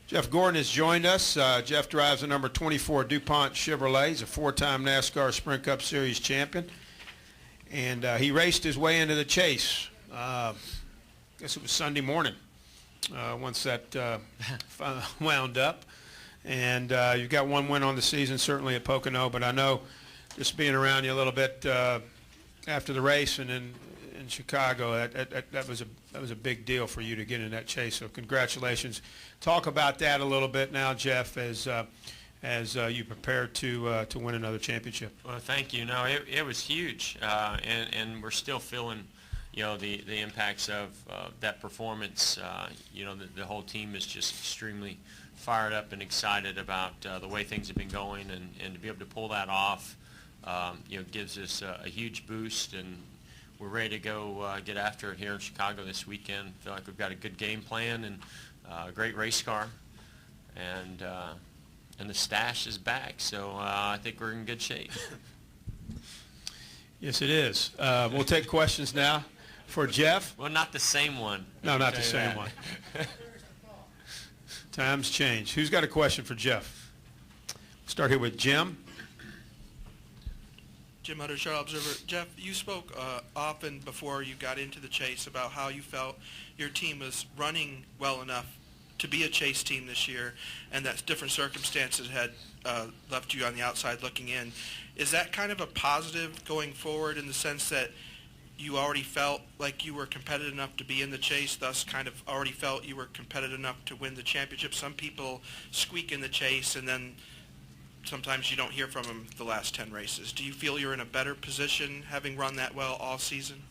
Jeff Gordon has joined us. Jeff drives the number 24 DuPont Chevrolet. He's a four-time NASCAR Sprint Cup Series champion. And he raced his way into the chase. I guess it was Sunday morning once that wound up. And you've got one win on the season, certainly at Pocono. But I know just being around you a little bit after the race and in Chicago, that was a big deal for you to get in that chase. So congratulations. Talk about that a little bit now, Jeff, as you prepare to win another championship. Well, thank you. No, it was huge, and we're still feeling, the impacts of that performance. The whole team is just extremely fired up and excited about the way things have been going, and to be able to pull that off, gives us a huge boost, and we're ready to go get after it here in Chicago this weekend. Feel like we've got a good game plan and a great race car, and the stash is back, so I think we're in good shape. Yes, it is. We'll take questions now for Jeff. Well, not the same one. No, not the same one. Times change. Who's got a question for Jeff? Start here with Jim. Jim Hutter, Star Observer. Jeff, you spoke often before you got into the chase about how you felt your team was running well enough to be a chase team this year, and that different circumstances had left you on the outside looking in. Is that kind of a positive going forward in the sense that you already felt like you were competitive enough to be in the chase, thus kind of already felt you were competitive enough to win the championship? Some people squeak in the chase and then sometimes you don't hear from them the last 10 races. Do you feel you're in a better position having run that well all season?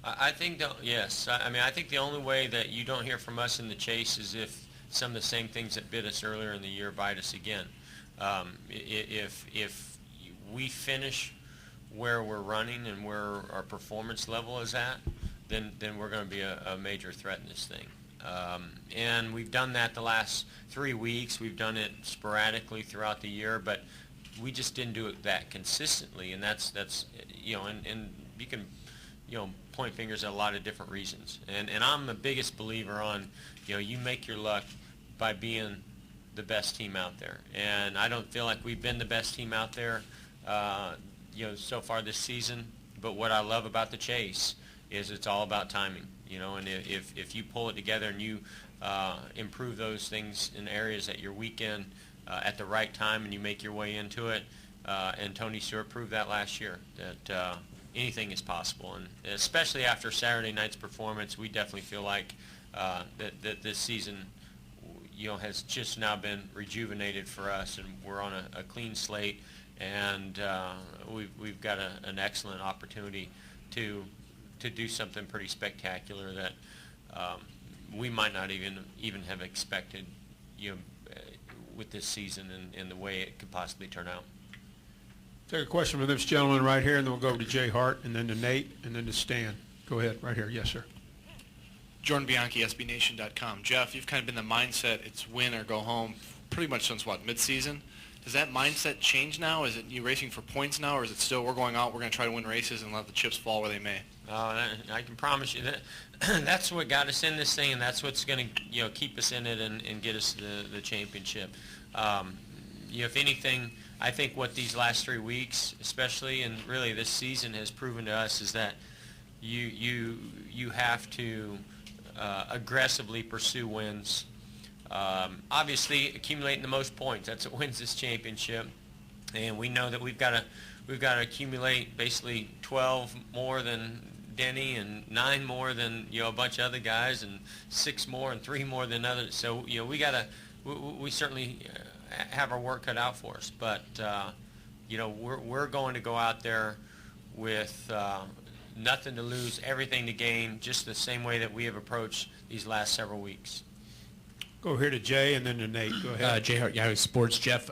I think, yes. I think the only way that you don't hear from us in the chase is if some of the same things that bit us earlier in the year bite us again. If we finish where we're running and where our performance level is at, then we're going to be a major threat in this thing. And we've done that the last 3 weeks. We've done it sporadically throughout the year, but we just didn't do it that consistently. And that's and you can point fingers at a lot of different reasons. And I'm the biggest believer on you make your luck by being the best team out there. And I don't feel like we've been the best team out there so far this season. But what I love about the chase is it's all about timing. And if you pull it together and you improve those things in areas that you're weak in at the right time and you make your way into it, and Tony Stewart proved that last year, that anything is possible. And especially after Saturday night's performance, we definitely feel like that this season has just now been rejuvenated for us, and we're on a clean slate, and we've got an excellent opportunity to do something pretty spectacular that we might not even have expected with this season and the way it could possibly turn out. Take a question from this gentleman right here, and then we'll go over to Jay Hart, and then to Nate, and then to Stan. Go ahead, right here. Yes, sir. Jordan Bianchi, SBNation.com. Jeff, you've kind of been the mindset, it's win or go home, pretty much since, mid-season? Does that mindset change now? Is it you racing for points now, or is it still we're going out, we're going to try to win races and let the chips fall where they may? I can promise you that that's what got us in this thing, and that's what's going to keep us in it and get us the championship. If anything, I think what these last 3 weeks, especially, and really this season, has proven to us is that you have to aggressively pursue wins. Obviously, accumulating the most points, that's what wins this championship. And we know that we've got to accumulate basically 12 more than Denny and 9 more than a bunch of other guys, and 6 more and 3 more than others. So we certainly have our work cut out for us. But we're going to go out there with nothing to lose, everything to gain, just the same way that we have approached these last several weeks. Go here to Jay and then to Nate. Go ahead. Jay Hart, Yahoo Sports. Jeff,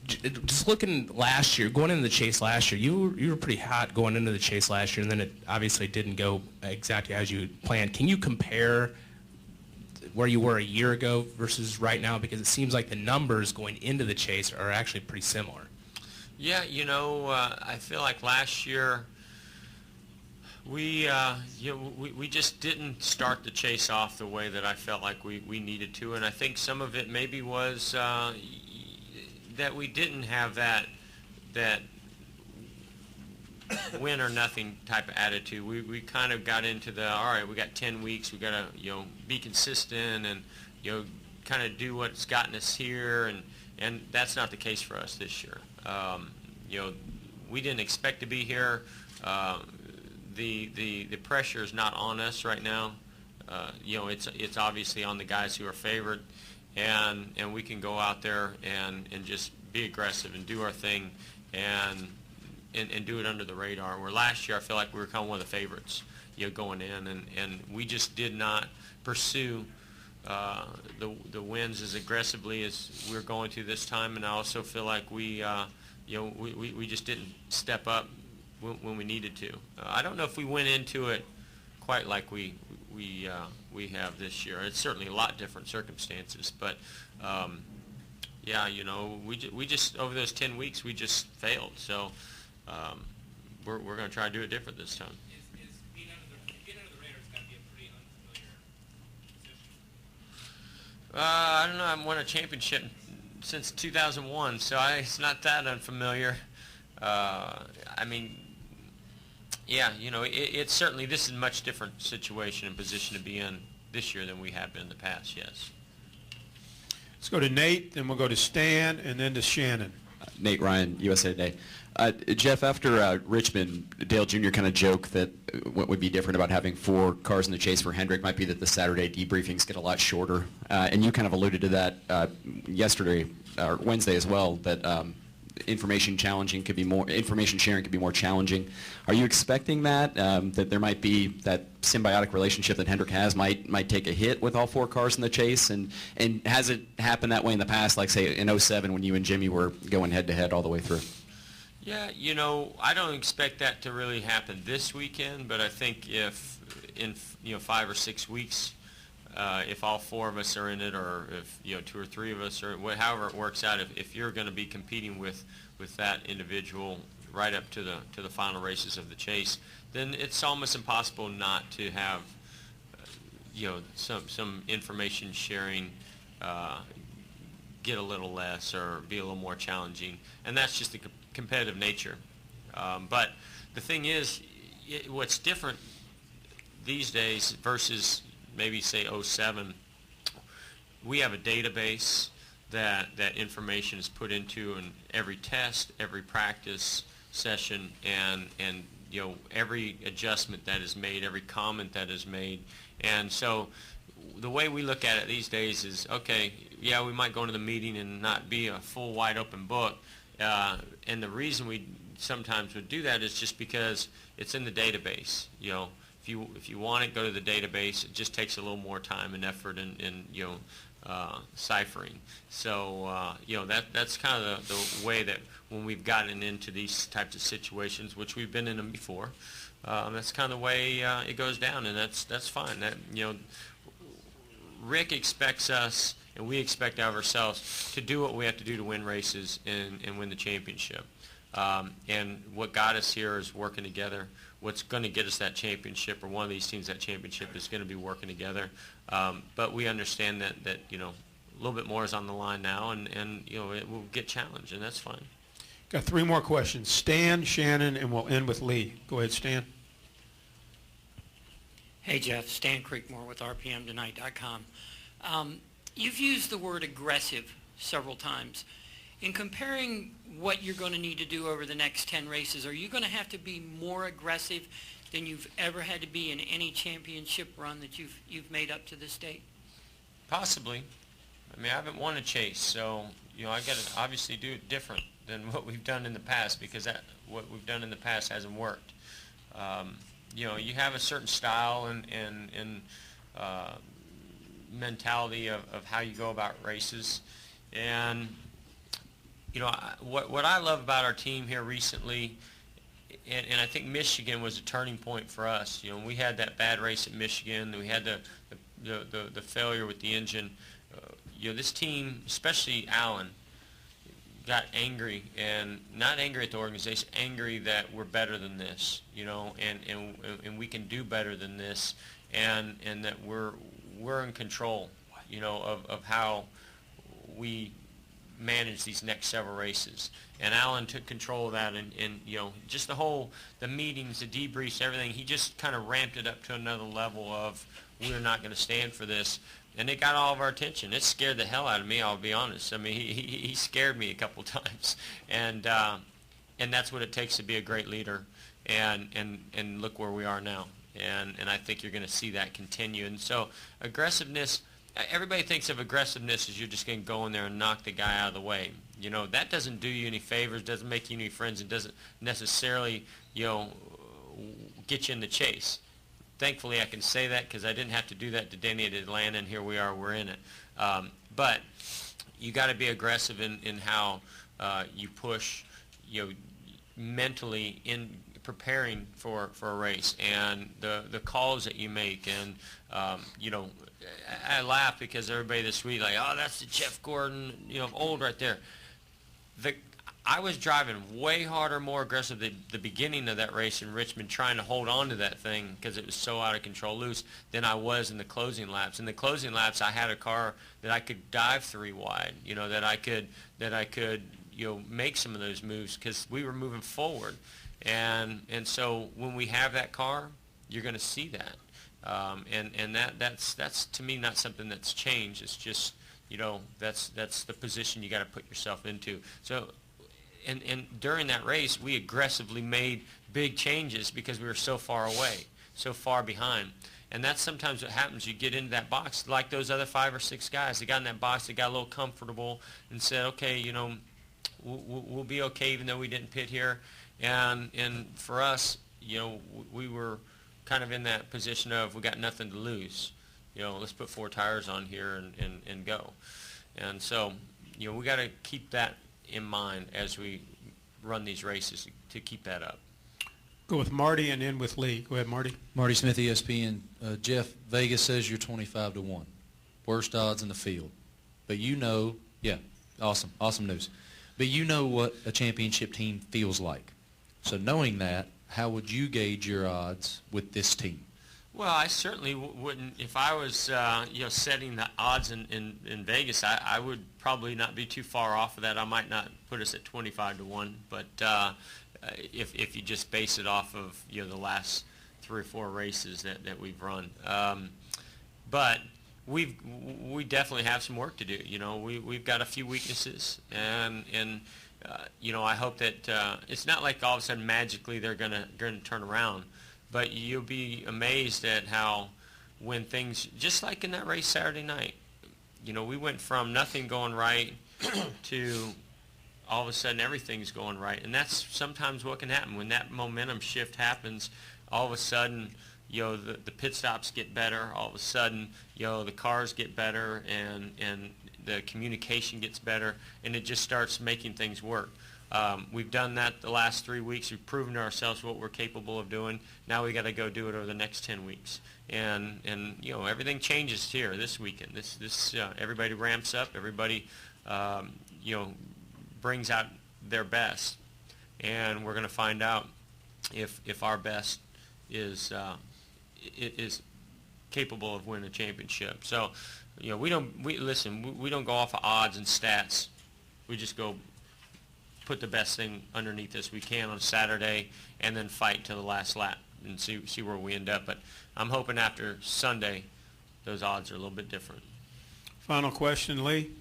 just looking last year, going into the chase last year, you were pretty hot going into the chase last year, and then it obviously didn't go exactly as you planned. Can you compare where you were a year ago versus right now? Because it seems like the numbers going into the chase are actually pretty similar. Yeah, I feel like last year We just didn't start the chase off the way that I felt like we needed to, and I think some of it maybe was that we didn't have that win or nothing type of attitude. We kind of got into the, all right, we got 10 weeks, we got to be consistent and kind of do what's gotten us here, and that's not the case for us this year. We didn't expect to be here. The pressure is not on us right now. It's obviously on the guys who are favored, and we can go out there and just be aggressive and do our thing and do it under the radar. Where last year I feel like we were kind of one of the favorites, going in, and we just did not pursue the wins as aggressively as we're going to this time. And I also feel like we just didn't step up when we needed to. I don't know if we went into it quite like we have this year. It's certainly a lot different circumstances, but we just over those 10 weeks we just failed. So we're going to try to do it different this time. Is being under the radar has got to be a pretty unfamiliar position? I don't know. I haven't won a championship since 2001, so it's not that unfamiliar. It's certainly, this is a much different situation and position to be in this year than we have been in the past, yes. Let's go to Nate, then we'll go to Stan, and then to Shannon. Nate Ryan, USA Today. Jeff, after Richmond, Dale Jr. kind of joked that what would be different about having 4 cars in the chase for Hendrick might be that the Saturday debriefings get a lot shorter. And you kind of alluded to that yesterday, or Wednesday as well, that information sharing could be more challenging. Are you expecting that that there might be that symbiotic relationship that Hendrick has might take a hit with all 4 cars in the chase? And has it happened that way in the past, like say in 07 when you and Jimmy were going head to head all the way through? Yeah, I don't expect that to really happen this weekend, but I think if in 5 or 6 weeks, if all 4 of us are in it, or if 2 or 3 of us, or however it works out, if you're going to be competing with that individual right up to the final races of the chase, then it's almost impossible not to have some information sharing get a little less or be a little more challenging, and that's just the competitive nature. But the thing is, what's different these days versus maybe say 07, we have a database that information is put into in every test, every practice session, and every adjustment that is made, every comment that is made. And so the way we look at it these days is, okay, yeah, we might go into the meeting and not be a full wide open book, and the reason we sometimes would do that is just because it's in the database. If you want it, go to the database. It just takes a little more time and effort in ciphering. So that's kind of the way that when we've gotten into these types of situations, which we've been in them before, that's kind of the way it goes down, and that's fine. That Rick expects us, and we expect of ourselves, to do what we have to do to win races and win the championship. And what got us here is working together. What's going to get us that championship, or one of these teams that championship, is going to be working together. But we understand that a little bit more is on the line now, and it will get challenged, and that's fine. Got 3 more questions. Stan, Shannon, and we'll end with Lee. Go ahead, Stan. Hey, Jeff. Stan Creekmore with RPMtonight.com. You've used the word aggressive several times. In comparing what you're going to need to do over the next 10 races, are you going to have to be more aggressive than you've ever had to be in any championship run that you've made up to this date? Possibly. I mean, I haven't won a chase, so I got to obviously do it different than what we've done in the past, because what we've done in the past hasn't worked. You have a certain style and mentality of how you go about races, and what I love about our team here recently, and I think Michigan was a turning point for us. We had that bad race at Michigan. We had the failure with the engine. This team, especially Allen, got angry, and not angry at the organization, angry that we're better than this, and we can do better than this, and that we're in control, of how we manage these next several races. And Alan took control of that, and just the meetings, the debriefs, everything, he just kind of ramped it up to another level of, we're not going to stand for this. And it got all of our attention. It scared the hell out of me, I'll be honest. I mean, he scared me a couple times. And that's what it takes to be a great leader. And look where we are now. And I think you're going to see that continue. And so aggressiveness, everybody thinks of aggressiveness as you're just going to go in there and knock the guy out of the way. That doesn't do you any favors, doesn't make you any friends, and doesn't necessarily, get you in the chase. Thankfully, I can say that because I didn't have to do that to Denny at Atlanta, and here we are, we're in it. But you got to be aggressive in how you push, mentally in preparing for a race, and the calls that you make. And I laugh because everybody this week like, oh, that's the Jeff Gordon, of old right there. I was driving way harder, more aggressive at the beginning of that race in Richmond, trying to hold on to that thing because it was so out of control loose, than I was in the closing laps. In the closing laps, I had a car that I could dive 3 wide, that I could make some of those moves because we were moving forward. And so when we have that car, you're going to see that. And that's to me not something that's changed. It's just, that's the position you got to put yourself into. So, and during that race, we aggressively made big changes because we were so far away, so far behind. And that's sometimes what happens. You get into that box, like those other 5 or 6 guys. They got in that box, they got a little comfortable and said, okay, we'll be okay even though we didn't pit here. And for us, we were kind of in that position of, we got nothing to lose. Let's put 4 tires on here and go. And so, we got to keep that in mind as we run these races, to keep that up. Go with Marty and end with Lee. Go ahead, Marty. Marty Smith, ESPN. Jeff, Vegas says you're 25-1. Worst odds in the field. But awesome news. But you know what a championship team feels like. So knowing that, how would you gauge your odds with this team? Well, I certainly wouldn't. If I was, setting the odds in Vegas, I would probably not be too far off of that. I might not put us at 25-1, but if you just base it off of the last 3 or 4 races that we've run, but we definitely have some work to do. We've got a few weaknesses, and I hope that it's not like all of a sudden magically they're gonna turn around. But you'll be amazed at how, when things, just like in that race Saturday night, we went from nothing going right to all of a sudden everything's going right. And that's sometimes what can happen. When that momentum shift happens, all of a sudden, the pit stops get better. All of a sudden, the cars get better, and the communication gets better, and it just starts making things work. We've done that the last 3 weeks. We've proven to ourselves what we're capable of doing. Now we got to go do it over the next 10 weeks. And everything changes here this weekend. This everybody ramps up. Everybody brings out their best, and we're going to find out if our best is capable of winning a championship. So, we don't go off of odds and stats. We just go put the best thing underneath us we can on Saturday, and then fight to the last lap and see where we end up. But I'm hoping after Sunday, those odds are a little bit different. Final question, Lee.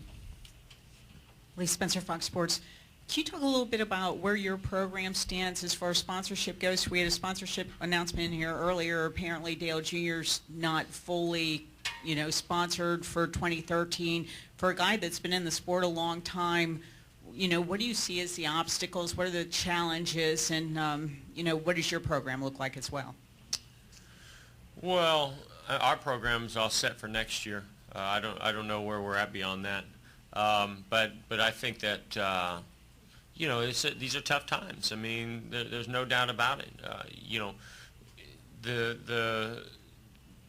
Lee Spencer, Fox Sports. Can you talk a little bit about where your program stands as far as sponsorship goes? We had a sponsorship announcement in here earlier. Apparently Dale Jr.'s not fully, sponsored for 2013. For a guy that's been in the sport a long time, what do you see as the obstacles? What are the challenges? And, what does your program look like as well? Well, our program's all set for next year. I don't know where we're at beyond that. But I think that, these are tough times. I mean, there's no doubt about it.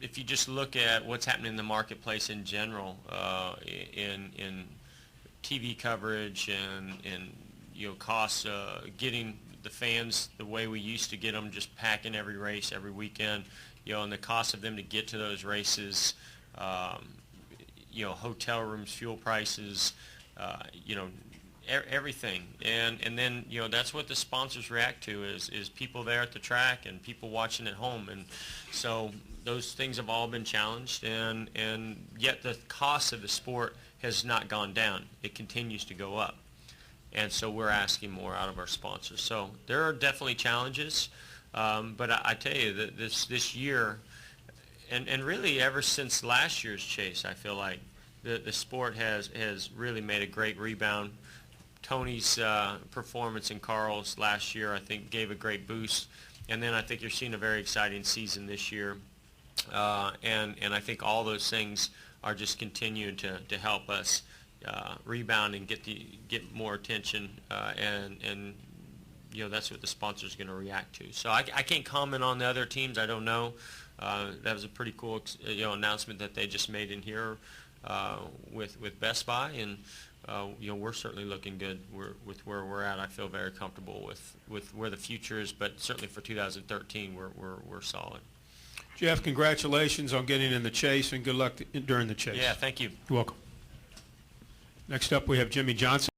If you just look at what's happening in the marketplace in general, in TV coverage and costs, getting the fans the way we used to get them, just packing every race every weekend, and the cost of them to get to those races, hotel rooms, fuel prices, everything. And then, that's what the sponsors react to is people there at the track and people watching at home. And so those things have all been challenged, and yet the cost of the sport has not gone down. It continues to go up. And so we're asking more out of our sponsors. So there are definitely challenges, but I tell you that this year, and really ever since last year's chase, I feel like the sport has really made a great rebound. Tony's performance in Carl's last year, I think, gave a great boost. And then I think you're seeing a very exciting season this year. And I think all those things are just continuing to help us rebound and get more attention, and that's what the sponsor's going to react to. So I can't comment on the other teams. I don't know. That was a pretty cool announcement that they just made in here with Best Buy, and we're certainly looking good with where we're at. I feel very comfortable with where the future is, but certainly for 2013 we're solid. Jeff, congratulations on getting in the chase, and good luck during the chase. Yeah, thank you. You're welcome. Next up, we have Jimmy Johnson.